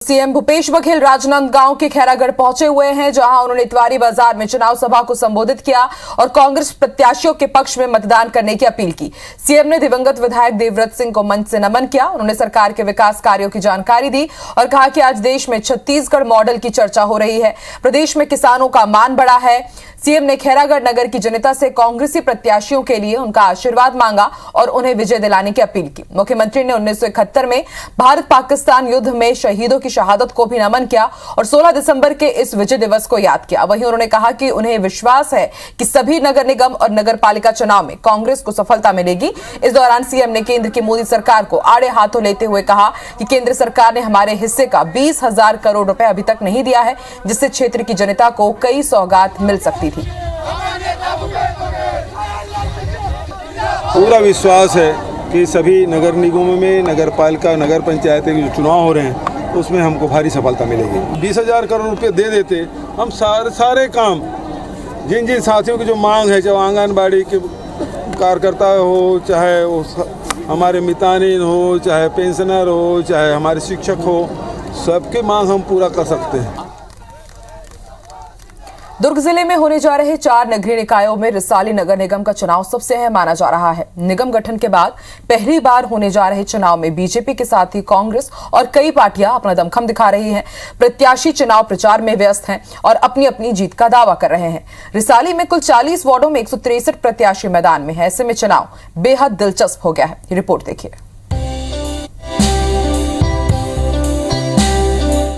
CM Bhupesh Baghel Rajnandgaon के खैरागढ़ पहुंचे हुए हैं, जहां उन्होंने इतवारी बाजार में चुनाव सभा को संबोधित किया और कांग्रेस प्रत्याशियों के पक्ष में मतदान करने की अपील की। सीएम ने दिवंगत विधायक देवव्रत सिंह को मंच से नमन किया। उन्होंने सरकार के विकास कार्यों की जानकारी दी और कहा कि आज देश में छत्तीसगढ़ मॉडल की चर्चा हो रही है, प्रदेश में किसानों का मान बढ़ा है। सीएम ने खैरागढ़ नगर की जनता से कांग्रेसी प्रत्याशियों के लिए उनका आशीर्वाद मांगा और उन्हें विजय दिलाने की अपील की। मुख्यमंत्री ने 1971 में भारत पाकिस्तान युद्ध में शहीदों की शहादत को भी नमन किया और 16 दिसंबर के इस विजय दिवस को याद किया। वहीं उन्होंने कहा कि उन्हें विश्वास है कि सभी नगर निगम और नगर पालिका चुनाव में कांग्रेस को सफलता मिलेगी। इस दौरान सीएम ने केंद्र की मोदी सरकार को आड़े हाथों लेते हुए कहा कि केंद्र सरकार ने हमारे हिस्से का 20,000 करोड़ रुपए अभी तक नहीं दिया है, जिससे क्षेत्र की जनता को कई सौगात मिल सकती थी। पूरा विश्वास है कि सभी नगर निगमों में, नगर पालिका, नगर पंचायत के जो चुनाव हो रहे हैं उसमें हमको भारी सफलता मिलेगी। 20,000 करोड़ रुपए दे देते हम सारे काम जिन जिन साथियों की जो मांग है, चाहे आंगनबाड़ी के कार्यकर्ता हो, चाहे हमारे मितानिन हो, चाहे पेंशनर हो, चाहे हमारे शिक्षक हो, सबके मांग हम पूरा कर सकते हैं। दुर्ग जिले में होने जा रहे 4 नगरीय निकायों में रिसाली नगर निगम का चुनाव सबसे अहम माना जा रहा है। निगम गठन के बाद पहली बार होने जा रहे चुनाव में बीजेपी के साथ ही कांग्रेस और कई पार्टियां अपना दमखम दिखा रही हैं। प्रत्याशी चुनाव प्रचार में व्यस्त हैं और अपनी अपनी जीत का दावा कर रहे हैं। रिसाली में कुल 40 वार्डों में 163 प्रत्याशी मैदान में है। ऐसे में चुनाव बेहद दिलचस्प हो गया है। रिपोर्ट देखिए।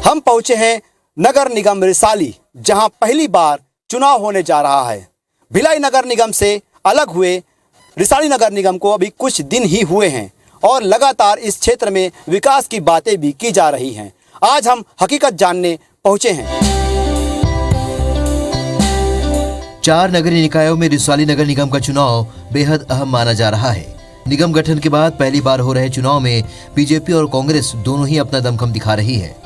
हम पहुंचे हैं नगर निगम रिसाली, जहां पहली बार चुनाव होने जा रहा है। भिलाई नगर निगम से अलग हुए रिसाली नगर निगम को अभी कुछ दिन ही हुए हैं और लगातार इस क्षेत्र में विकास की बातें भी की जा रही हैं। आज हम हकीकत जानने पहुंचे हैं। 4 नगरीय निकायों में रिसाली नगर निगम का चुनाव बेहद अहम माना जा रहा है। निगम गठन के बाद पहली बार हो रहे चुनाव में बीजेपी और कांग्रेस दोनों ही अपना दमखम दिखा रही है।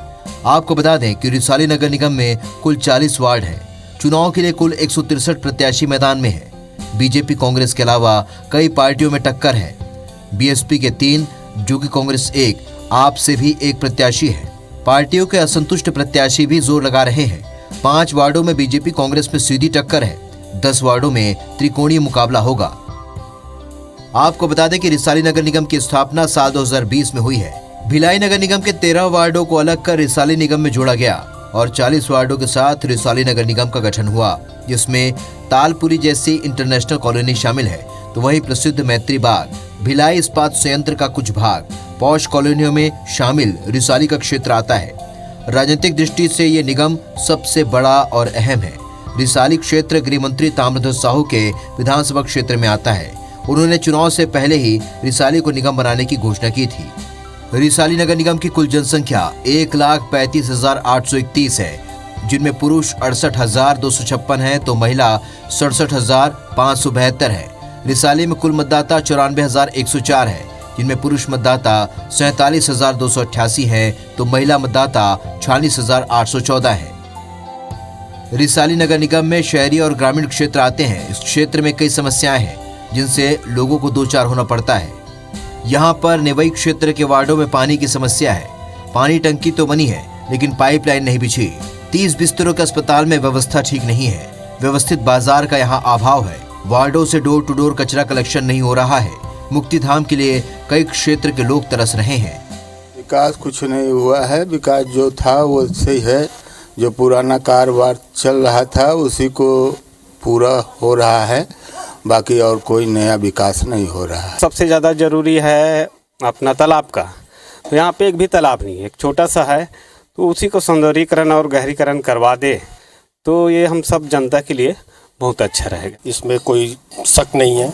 आपको बता दें कि रिसाली नगर निगम में कुल 40 वार्ड हैं। चुनाव के लिए कुल 163 प्रत्याशी मैदान में है। बीजेपी कांग्रेस के अलावा कई पार्टियों में टक्कर है। बीएसपी के 3, जो कि कांग्रेस 1, आप से भी 1 प्रत्याशी है। पार्टियों के असंतुष्ट प्रत्याशी भी जोर लगा रहे हैं। 5 वार्डों में बीजेपी कांग्रेस में सीधी टक्कर है। 10 वार्डों में त्रिकोणीय मुकाबला होगा। आपको बता दें कि रिसाली नगर निगम की स्थापना साल 2020 में हुई है। भिलाई नगर निगम के 13 वार्डों को अलग कर रिसाली निगम में जोड़ा गया और 40 वार्डों के साथ रिसाली नगर निगम का गठन हुआ, जिसमें तालपुरी जैसी इंटरनेशनल कॉलोनी शामिल है, तो वहीं प्रसिद्ध मैत्री बाग, भिलाई इस्पात संयंत्र का कुछ भाग, पॉश कॉलोनियों में शामिल रिसाली का क्षेत्र आता है। राजनीतिक दृष्टि से ये निगम सबसे बड़ा और अहम है। रिसाली क्षेत्र गृह मंत्री ताम्रध्वज साहू के विधानसभा क्षेत्र में आता है। उन्होंने चुनाव से पहले ही रिसाली को निगम बनाने की घोषणा की थी। रिसाली नगर निगम की कुल जनसंख्या 1,35,831 है, जिनमें पुरुष 68,256 है तो महिला 67,572 है। रिसाली में कुल मतदाता 94,104 है, जिनमें पुरुष मतदाता 47,288 है तो महिला मतदाता 46,814 है। रिसाली नगर निगम में शहरी और ग्रामीण क्षेत्र आते हैं। इस क्षेत्र में कई समस्याएं हैं, जिनसे लोगों को दो चार होना पड़ता है। यहाँ पर नेवई क्षेत्र के वार्डों में पानी की समस्या है। पानी टंकी तो बनी है, लेकिन पाइपलाइन नहीं बिछी। 30 बिस्तरों के अस्पताल में व्यवस्था ठीक नहीं है। व्यवस्थित बाजार का यहाँ अभाव है। वार्डों से डोर टू डोर कचरा कलेक्शन नहीं हो रहा है। मुक्तिधाम के लिए कई क्षेत्र के लोग तरस रहे हैं। विकास कुछ नहीं हुआ है। विकास जो था वो सही है। जो पुराना कारोबार चल रहा था उसी को पूरा हो रहा है, बाकी और कोई नया विकास नहीं हो रहा है। सबसे ज़्यादा ज़रूरी है अपना तालाब का। तो यहाँ पे एक भी तालाब नहीं है, एक छोटा सा है, तो उसी को सौंदर्यीकरण और गहरीकरण करवा दे तो ये हम सब जनता के लिए बहुत अच्छा रहेगा। इसमें कोई शक नहीं है।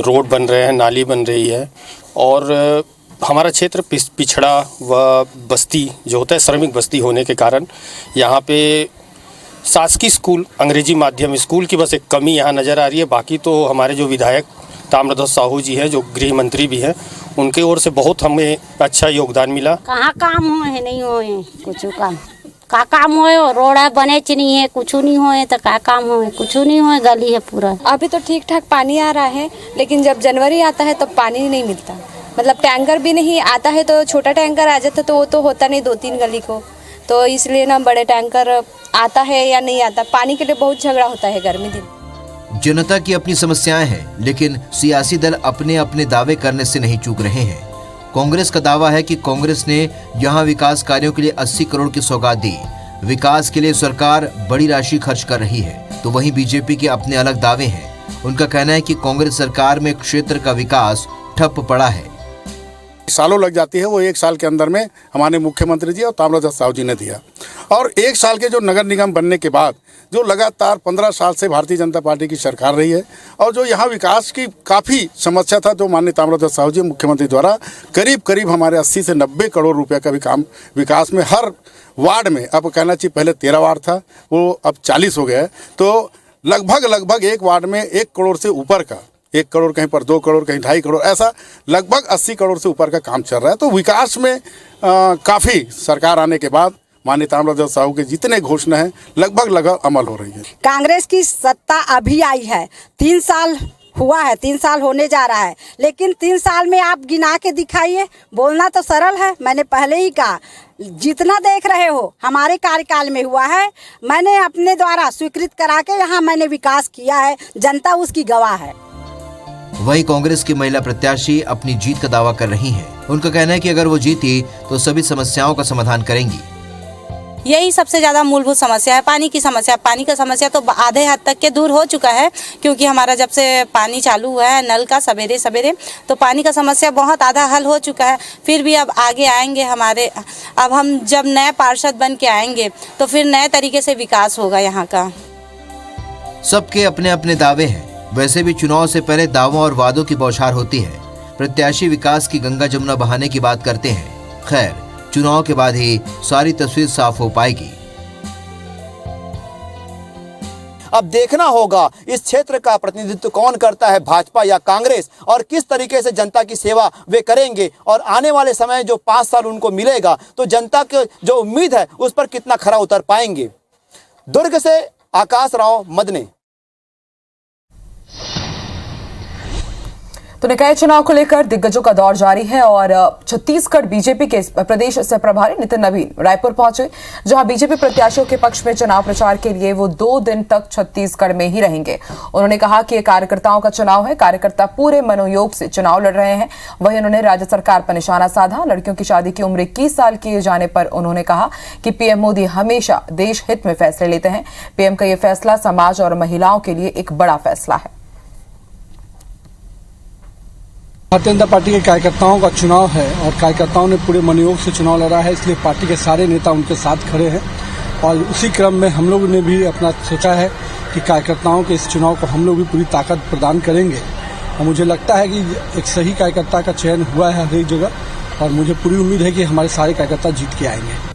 रोड बन रहे हैं, नाली बन रही है और हमारा क्षेत्र पिछड़ा व बस्ती जो होता है, श्रमिक बस्ती होने के कारण यहाँ पे शासकीय स्कूल, अंग्रेजी माध्यम स्कूल की बस एक कमी यहाँ नज़र आ रही है। बाकी तो हमारे जो विधायक ताम्रध्वज साहू जी हैं, जो गृह मंत्री भी हैं, उनके ओर से बहुत हमें अच्छा योगदान मिला। कहाँ काम हुए नहीं हुए कुछ का काम हुए, रोड बने नहीं है, कुछ नहीं हुए तो का काम हुए, कुछ नहीं हुए, गली है पूरा। अभी तो ठीक ठाक पानी आ रहा है, लेकिन जब जनवरी आता है तब पानी नहीं मिलता। मतलब टैंकर भी नहीं आता है, तो छोटा टैंकर आ जाता तो वो तो होता नहीं 2-3 गली को। तो इसलिए ना बड़े टैंकर आता है या नहीं आता, पानी के लिए बहुत झगड़ा होता है गर्मी दिन। जनता की अपनी समस्याएं हैं, लेकिन सियासी दल अपने अपने दावे करने से नहीं चूक रहे हैं। कांग्रेस का दावा है कि कांग्रेस ने यहां विकास कार्यों के लिए 80 करोड़ की सौगात दी। विकास के लिए सरकार बड़ी राशि खर्च कर रही है, तो वहीं बीजेपी के अपने अलग दावे हैं। उनका कहना है कि कांग्रेस सरकार में क्षेत्र का विकास ठप पड़ा है। सालों लग जाती है, वो 1 साल के अंदर में हमारे मुख्यमंत्री जी और ताम्रध्वज साहू जी ने दिया। और 1 साल के जो नगर निगम बनने के बाद जो लगातार 15 साल से भारतीय जनता पार्टी की सरकार रही है, और जो यहाँ विकास की काफ़ी समस्या था, जो माननीय ताम्रध्वज साहू जी मुख्यमंत्री द्वारा करीब हमारे 80 से 90 करोड़ रुपये का भी काम विकास में हर वार्ड में, अब कहना चाहिए पहले 13 वार्ड था, वो अब 40 हो गया है। तो लगभग एक वार्ड में 1 करोड़ से ऊपर का, 1 करोड़ कहीं पर 2 करोड़ कहीं 2.5 करोड़, ऐसा लगभग 80 करोड़ से ऊपर का काम चल रहा है। तो विकास में काफ़ी सरकार आने के बाद माननीय ताम्रध्वज साहू के जितने घोषणा हैं लगभग अमल हो रही है। कांग्रेस की सत्ता अभी आई है, 3 साल हुआ है, 3 साल होने जा रहा है, लेकिन 3 साल में आप गिना के दिखाइए। बोलना तो सरल है, मैंने पहले ही कहा, जितना देख रहे हो हमारे कार्यकाल में हुआ है, मैंने अपने द्वारा स्वीकृत करा के यहाँ मैंने विकास किया है, जनता उसकी गवाह है। वहीं कांग्रेस की महिला प्रत्याशी अपनी जीत का दावा कर रही हैं। उनका कहना है कि अगर वो जीती तो सभी समस्याओं का समाधान करेंगी। यही सबसे ज़्यादा मूलभूत समस्या है, पानी की समस्या। पानी का समस्या तो आधे हद तक के दूर हो चुका है, क्योंकि हमारा जब से पानी चालू हुआ है नल का सवेरे तो पानी का समस्या बहुत आधा हल हो चुका है। फिर भी अब आगे आएंगे अब हम जब नए पार्षद बन के आएंगे तो फिर नए तरीके से विकास होगा यहाँ का। सबके अपने अपने दावे हैं। वैसे भी चुनाव से पहले दावों और वादों की बौछार होती है। प्रत्याशी विकास की गंगा जमुना बहाने की बात करते हैं। खैर, चुनाव के बाद ही सारी तस्वीर साफ हो पाएगी। अब देखना होगा इस क्षेत्र का प्रतिनिधित्व कौन करता है, भाजपा या कांग्रेस, और किस तरीके से जनता की सेवा वे करेंगे, और आने वाले समय जो 5 साल उनको मिलेगा तो जनता की जो उम्मीद है उस पर कितना खरा उतर पाएंगे। दुर्ग से आकाश राव मदने। तो निकाय चुनाव को लेकर दिग्गजों का दौर जारी है और छत्तीसगढ़ बीजेपी के प्रदेश सह प्रभारी नितिन नवीन रायपुर पहुंचे, जहां बीजेपी प्रत्याशियों के पक्ष में चुनाव प्रचार के लिए वो 2 दिन तक छत्तीसगढ़ में ही रहेंगे। उन्होंने कहा कि ये कार्यकर्ताओं का चुनाव है, कार्यकर्ता पूरे मनोयोग से चुनाव लड़ रहे हैं। वहीं उन्होंने राज्य सरकार पर निशाना साधा। लड़कियों की शादी की उम्र 21 साल किए जाने पर उन्होंने कहा कि पीएम मोदी हमेशा देश हित में फैसले लेते हैं। पीएम का ये फैसला समाज और महिलाओं के लिए एक बड़ा फैसला है। भारतीय जनता पार्टी के कार्यकर्ताओं का चुनाव है और कार्यकर्ताओं ने पूरे मनोयोग से चुनाव लड़ा है, इसलिए पार्टी के सारे नेता उनके साथ खड़े हैं। और उसी क्रम में हम लोगों ने भी अपना सोचा है कि कार्यकर्ताओं के इस चुनाव को हम लोग भी पूरी ताकत प्रदान करेंगे। और मुझे लगता है कि एक सही कार्यकर्ता का चयन हुआ है हर एक जगह, और मुझे पूरी उम्मीद है कि हमारे सारे कार्यकर्ता जीत के आएंगे।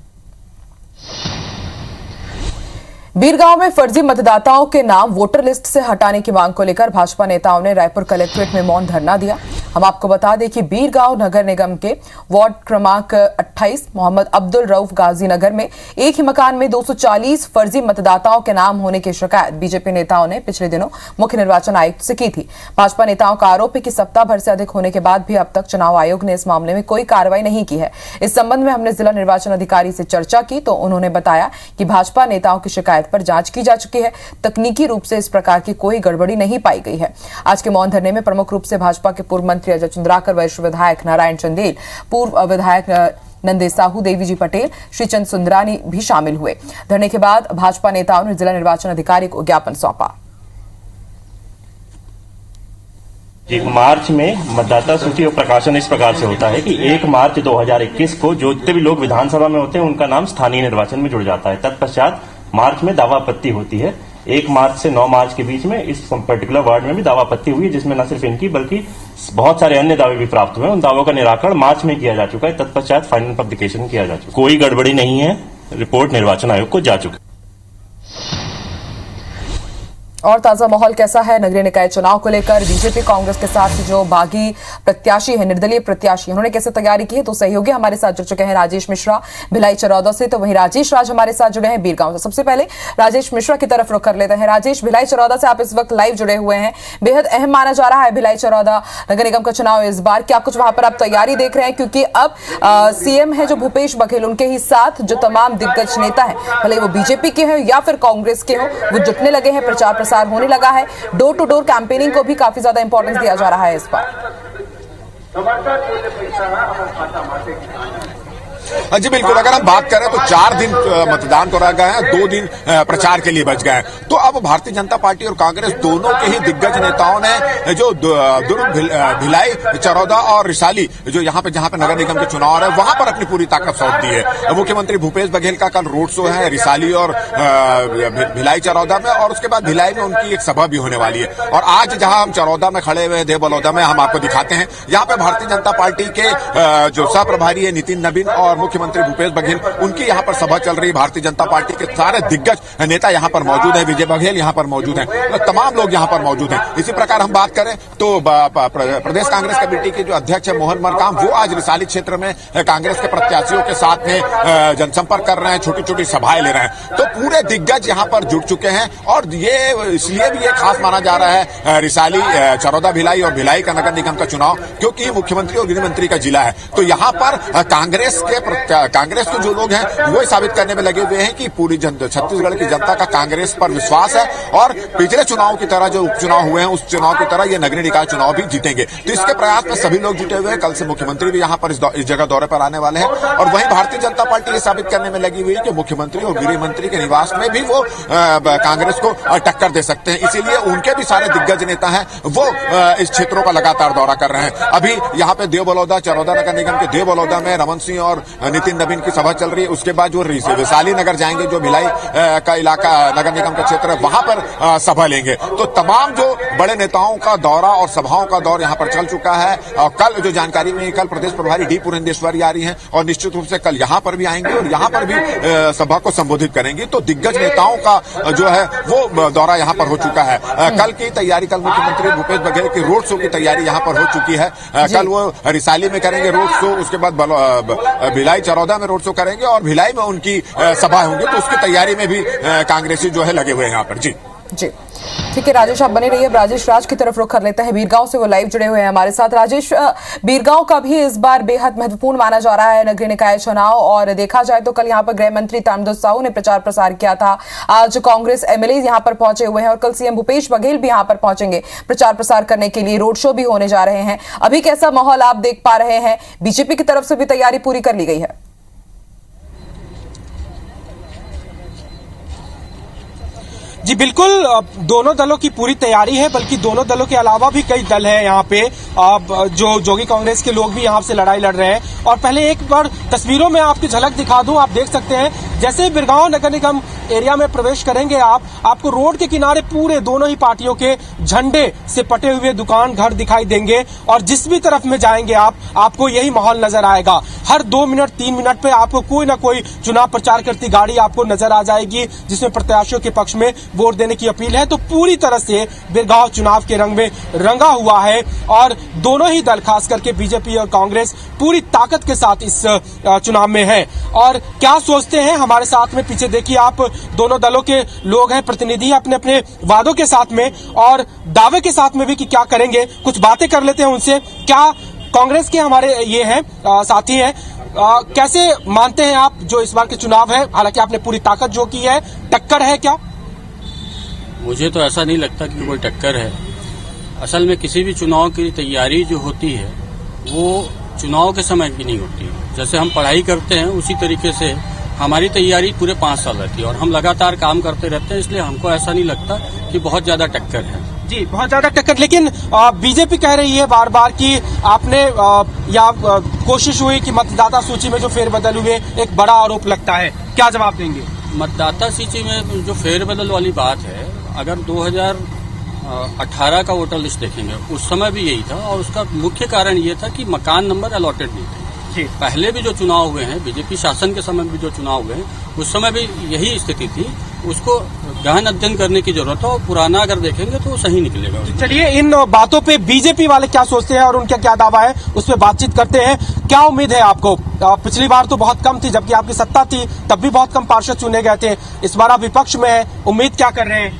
बीरगांव में फर्जी मतदाताओं के नाम वोटर लिस्ट से हटाने की मांग को लेकर भाजपा नेताओं ने रायपुर कलेक्ट्रेट में मौन धरना दिया। हम आपको बता दें कि बीरगांव नगर निगम के वार्ड क्रमांक 28 मोहम्मद अब्दुल रऊफ गाजीनगर में एक ही मकान में 240 फर्जी मतदाताओं के नाम होने की शिकायत बीजेपी नेताओं ने पिछले दिनों मुख्य निर्वाचन आयुक्त से की थी। भाजपा नेताओं का आरोप है कि सप्ताह भर से अधिक होने के बाद भी अब तक चुनाव आयोग ने इस मामले में कोई कार्रवाई नहीं की है। इस संबंध में हमने जिला निर्वाचन अधिकारी से चर्चा की तो उन्होंने बताया कि भाजपा नेताओं की शिकायत पर जांच की जा चुकी है। तकनीकी रूप से इस प्रकार की कोई गड़बड़ी नहीं पाई गई है। आज के मौन धरने में प्रमुख रूप से भाजपा के पूर्व मंत्री अजय चंद्राकर, वरिष्ठ विधायक नारायण चंदेल, पूर्व विधायक नंदे साहू, देवी जी पटेल, श्रीचंद सुंदरानी भी शामिल हुए। धरने के बाद भाजपा नेताओं ने जिला निर्वाचन अधिकारी को ज्ञापन सौंपा। 1 मार्च में मतदाता सूची और प्रकाशन इस प्रकार से होता है कि 1 मार्च 2021 को जो जितने भी लोग विधानसभा में होते हैं उनका नाम स्थानीय निर्वाचन में जुड़ जाता है। तत्पश्चात मार्च में दावा आपत्ति होती है। 1 मार्च से 9 मार्च के बीच में इस पर्टिकुलर वार्ड में भी दावा आपत्ति हुई है, जिसमें न सिर्फ इनकी बल्कि बहुत सारे अन्य दावे भी प्राप्त हुए। उन दावों का निराकरण मार्च में किया जा चुका है। तत्पश्चात फाइनल पब्लिकेशन किया जा चुका है। कोई गड़बड़ी नहीं है, रिपोर्ट निर्वाचन आयोग को जा चुकी है। और ताजा माहौल कैसा है नगरीय निकाय चुनाव को लेकर? बीजेपी कांग्रेस के साथ जो बागी प्रत्याशी है, निर्दलीय प्रत्याशी, उन्होंने कैसे तैयारी की है? तो सहयोगी हमारे साथ जुड़ चुके हैं राजेश मिश्रा भिलाई चरौदा से, तो वहीं राजेश राज हमारे साथ जुड़े हैं बीरगांव से। सबसे पहले राजेश मिश्रा की तरफ रुख कर लेते हैं। राजेश, भिलाई चरौदा से आप इस वक्त लाइव जुड़े हुए हैं, बेहद अहम माना जा रहा है भिलाई चरौदा नगर निगम का चुनाव इस बार, क्या कुछ वहां पर आप तैयारी देख रहे हैं? क्योंकि अब सीएम है जो भूपेश बघेल, उनके ही साथ जो तमाम दिग्गज नेता है, भले वो बीजेपी के हो या फिर कांग्रेस के हो, वो जुटने लगे हैं, प्रचार प्रसार होने लगा है, डोर टू डोर कैंपेनिंग को भी काफी ज्यादा इंपॉर्टेंस दिया जा रहा है इस बार। जी बिल्कुल, अगर हम बात करें तो 4 दिन मतदान को रह गए हैं, 2 दिन प्रचार के लिए बच गए हैं। तो अब भारतीय जनता पार्टी और कांग्रेस दोनों के ही दिग्गज नेताओं ने जो दुर्ग, भिलाई, चरौदा और रिसाली, जो यहाँ पे जहाँ पे नगर निगम के चुनाव है, वहां पर अपनी पूरी ताकत सौंप दी है। मुख्यमंत्री भूपेश बघेल का कल रोड शो है रिसाली और भिलाई चरौदा में, और उसके बाद भिलाई में उनकी एक सभा भी होने वाली है। और आज जहां हम चरौदा में खड़े हुए हैं, देवबलौदा में, हम आपको दिखाते हैं, यहाँ पे भारतीय जनता पार्टी के जो सह प्रभारी है नितिन नवीन और मुख्यमंत्री भूपेश बघेल, उनकी यहाँ पर सभा चल रही है। भारतीय जनता पार्टी के सारे दिग्गज नेता यहाँ पर मौजूद है, विजय बघेल यहाँ पर मौजूद है, तमाम लोग यहाँ पर मौजूद हैं। इसी प्रकार हम बात करें तो प्रदेश कांग्रेस कमेटी के जो अध्यक्ष है मोहन मरकाम, वो आज रिसाली क्षेत्र में कांग्रेस के प्रत्याशियों के साथ में जनसंपर्क कर रहे हैं, छोटी छोटी सभाएं ले रहे हैं। तो पूरे दिग्गज यहाँ पर जुट चुके हैं, और ये इसलिए भी ये खास माना जा रहा है रिसाली, चरौदा, भिलाई और भिलाई का नगर निगम का चुनाव, क्योंकि मुख्यमंत्री और गृह मंत्री का जिला है। तो यहाँ पर कांग्रेस के जो लोग हैं वो साबित करने में लगे हुए हैं कि पूरी छत्तीसगढ़ की जनता का कांग्रेस पर विश्वास है, और पिछले चुनाव की तरह जो उपचुनाव हुए हैं उस चुनाव की तरह ये नगरीय निकाय चुनाव भी जीतेंगे। तो इसके प्रयास में सभी लोग जुटे हुए हैं। कल से मुख्यमंत्री भी यहाँ पर इस जगह दौरे पर आने वाले हैं, और वहीं भारतीय जनता पार्टी ये साबित करने में लगी हुई है कि मुख्यमंत्री और गृह मंत्री के निवास में भी वो कांग्रेस को टक्कर दे सकते हैं। इसीलिए उनके भी सारे दिग्गज नेता हैं वो इस क्षेत्रों का लगातार दौरा कर रहे हैं। अभी यहाँ पे देवबलौदा, चरौदा नगर निगम के देवबलौदा में रमन सिंह और नितिन नवीन की सभा चल रही है। उसके बाद जो रिसाली नगर जाएंगे, जो भिलाई का इलाका नगर निगम का क्षेत्र है, वहां पर सभा लेंगे। तो तमाम जो बड़े नेताओं का दौरा और सभाओं का दौर यहां पर चल चुका है। और कल जो जानकारी में, कल प्रदेश प्रभारी डी पुरेंदेश्वरी आ रही हैं, और निश्चित रूप से कल यहां पर भी आएंगे और यहां पर भी सभा को संबोधित करेंगी। तो दिग्गज नेताओं का जो है वो दौरा यहां पर हो चुका है। कल की तैयारी, कल मुख्यमंत्री भूपेश बघेल की रोड शो की तैयारी यहां पर हो चुकी है। कल वो रिसाली में करेंगे रोड शो, उसके बाद भिलाई चरौदा में रोड शो करेंगे, और भिलाई में उनकी सभा होंगी। तो उसकी तैयारी में भी कांग्रेसी जो है लगे हुए हैं यहाँ पर। जी ठीक है राजेश, आप बने रहिए। राजेश राज की तरफ रुख कर लेते हैं, बीरगांव से वो लाइव जुड़े हुए हैं हमारे साथ। राजेश, बीरगांव का भी इस बार बेहद महत्वपूर्ण माना जा रहा है नगरीय निकाय चुनाव, और देखा जाए तो कल यहाँ पर गृह मंत्री ताम्रध्वज साहू ने प्रचार प्रसार किया था। आज कांग्रेस एमएलए यहाँ पर पहुंचे हुए हैं, और कल सीएम भूपेश बघेल भी यहाँ पर पहुंचेंगे प्रचार प्रसार करने के लिए, रोड शो भी होने जा रहे हैं। अभी कैसा माहौल आप देख पा रहे हैं? बीजेपी की तरफ से भी तैयारी पूरी कर ली गई है? जी बिल्कुल, दोनों दलों की पूरी तैयारी है, बल्कि दोनों दलों के अलावा भी कई दल हैं यहाँ पे, जो जोगी कांग्रेस के लोग भी यहाँ से लड़ाई लड़ रहे हैं। और पहले एक बार तस्वीरों में आपकी झलक दिखा दूं, आप देख सकते हैं जैसे बीरगांव नगर निगम एरिया में प्रवेश करेंगे आपको रोड के किनारे पूरे दोनों ही पार्टियों के झंडे से पटे हुए दुकान घर दिखाई देंगे, और जिस भी तरफ में जाएंगे आपको यही माहौल नजर आएगा। हर 2 मिनट 3 मिनट पे आपको कोई ना कोई चुनाव प्रचार करती गाड़ी आपको नजर आ जाएगी, जिसमें प्रत्याशियों के पक्ष में वोट देने की अपील है। तो पूरी तरह से बीरगांव चुनाव के रंग में रंगा हुआ है, और दोनों ही दल, खास करके बीजेपी और कांग्रेस, पूरी ताकत के साथ इस चुनाव में है। और क्या सोचते हैं हमारे साथ में पीछे देखिए आप, दोनों दलों के लोग हैं, प्रतिनिधि अपने अपने वादों के साथ में और दावे के साथ में भी कि क्या करेंगे। कुछ बातें कर लेते हैं उनसे। क्या कांग्रेस के हमारे ये हैं साथी हैं, कैसे मानते हैं आप जो इस बार के चुनाव है? हालांकि आपने पूरी ताकत जो की है, टक्कर है क्या? मुझे तो ऐसा नहीं लगता कि कोई टक्कर है। असल में किसी भी चुनाव की तैयारी जो होती है वो चुनाव के समय की नहीं होती। जैसे हम पढ़ाई करते हैं उसी तरीके से हमारी तैयारी पूरे 5 साल रहती है, और हम लगातार काम करते रहते हैं, इसलिए हमको ऐसा नहीं लगता कि बहुत ज्यादा टक्कर है। जी, बहुत ज्यादा टक्कर। लेकिन बीजेपी कह रही है बार बार कि आपने कोशिश हुई कि मतदाता सूची में जो फेरबदल हुए, एक बड़ा आरोप लगता है, क्या जवाब देंगे? मतदाता सूची में जो फेरबदल वाली बात है, अगर 2018 का वोटर लिस्ट देखेंगे उस समय भी यही था, और उसका मुख्य कारण ये था कि मकान नंबर अलॉटेड नहीं थे। पहले भी जो चुनाव हुए हैं, बीजेपी शासन के समय भी जो चुनाव हुए हैं, उस समय भी यही स्थिति थी। उसको गहन अध्ययन करने की जरूरत है और पुराना अगर देखेंगे तो सही निकलेगा। चलिए, इन बातों पे बीजेपी वाले क्या सोचते हैं और उनका क्या दावा है, उस पर बातचीत करते हैं। क्या उम्मीद है आपको? पिछली बार तो बहुत कम थी, जबकि आपकी सत्ता थी, तब भी बहुत कम पार्षद चुने गए थे। इस बार आप विपक्ष में है, उम्मीद क्या कर रहे हैं?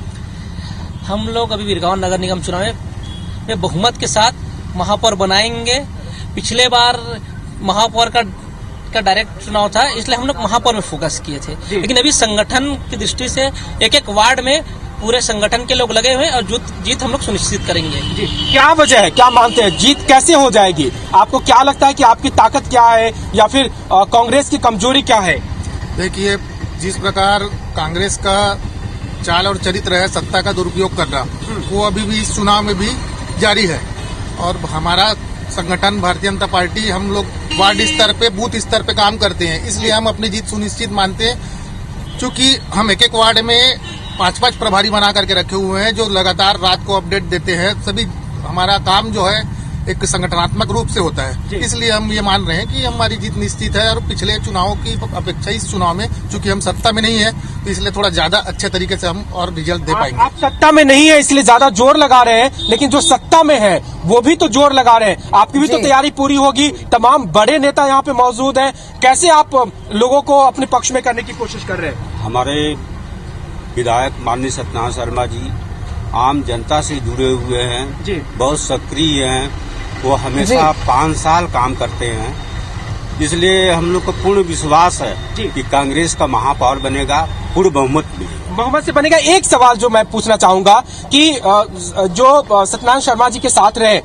हम लोग अभी वीरगंज नगर निगम चुनाव में बहुमत के साथ महापौर बनाएंगे। पिछले बार महापौर का डायरेक्ट चुनाव था, इसलिए हम लोग महापौर में फोकस किए थे। लेकिन अभी संगठन की दृष्टि से एक एक वार्ड में पूरे संगठन के लोग लगे हुए हैं और जीत हम लोग सुनिश्चित करेंगे। क्या वजह है, क्या मानते हैं, जीत कैसे हो जाएगी? आपको क्या लगता है कि आपकी ताकत क्या है या फिर कांग्रेस की कमजोरी क्या है? देखिए, जिस प्रकार कांग्रेस का चाल और चरित्र है सत्ता का दुरुपयोग करना, वो अभी भी इस चुनाव में भी जारी है। और हमारा संगठन भारतीय जनता पार्टी, हम लोग वार्ड स्तर पे, बूथ स्तर पे काम करते हैं, इसलिए हम अपनी जीत सुनिश्चित मानते हैं। क्योंकि हम एक एक वार्ड में 5-5 प्रभारी बना करके रखे हुए हैं जो लगातार रात को अपडेट देते हैं। सभी हमारा काम जो है एक संगठनात्मक रूप से होता है, इसलिए हम ये मान रहे हैं कि हमारी जीत निश्चित है। और पिछले चुनावों की अपेक्षा इस चुनाव में, चूंकि हम सत्ता में नहीं है, तो इसलिए थोड़ा ज्यादा अच्छे तरीके से हम और रिजल्ट दे पाएंगे। आप सत्ता में नहीं है इसलिए ज्यादा जोर लगा रहे हैं, लेकिन जो सत्ता में है वो भी तो जोर लगा रहे हैं। आपकी भी तो तैयारी पूरी होगी, तमाम बड़े नेता यहाँ पे मौजूद हैं। कैसे आप लोगों को अपने पक्ष में करने की कोशिश कर रहे हैं? हमारे विधायक माननीय सत्यनारायण शर्मा जी आम जनता से जुड़े हुए हैं, बहुत सक्रिय हैं। वो हमेशा 5 साल काम करते हैं, इसलिए हम लोग को पूर्ण विश्वास है कि कांग्रेस का महापौर बनेगा, पूर्ण बहुमत से बनेगा। एक सवाल जो मैं पूछना चाहूंगा कि जो सत्यनारायण शर्मा जी के साथ रहे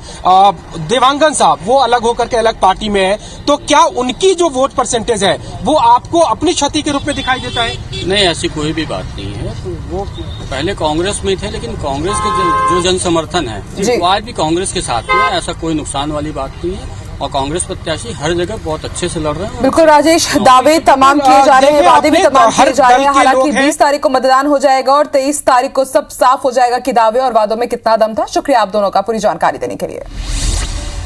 देवांगन साहब, वो अलग होकर के अलग पार्टी में है, तो क्या उनकी जो वोट परसेंटेज है वो आपको अपनी क्षति के रूप में दिखाई देता है? नहीं, ऐसी कोई भी बात नहीं है। तो वो पहले कांग्रेस में थे, लेकिन कांग्रेस के जो जन समर्थन है वो आज भी कांग्रेस के साथ है। ऐसा कोई नुकसान वाली बात नहीं है और कांग्रेस प्रत्याशी हर जगह बहुत अच्छे से लड़ रहे हैं। बिल्कुल राजेश, दावे तमाम किए जा रहे हैं, वादे भी तमाम किए जा रहे हैं। हालांकि 20 तारीख को मतदान हो जाएगा और 23 तारीख को सब साफ हो जाएगा कि दावे और वादों में कितना दम था। शुक्रिया आप दोनों का पूरी जानकारी देने के लिए।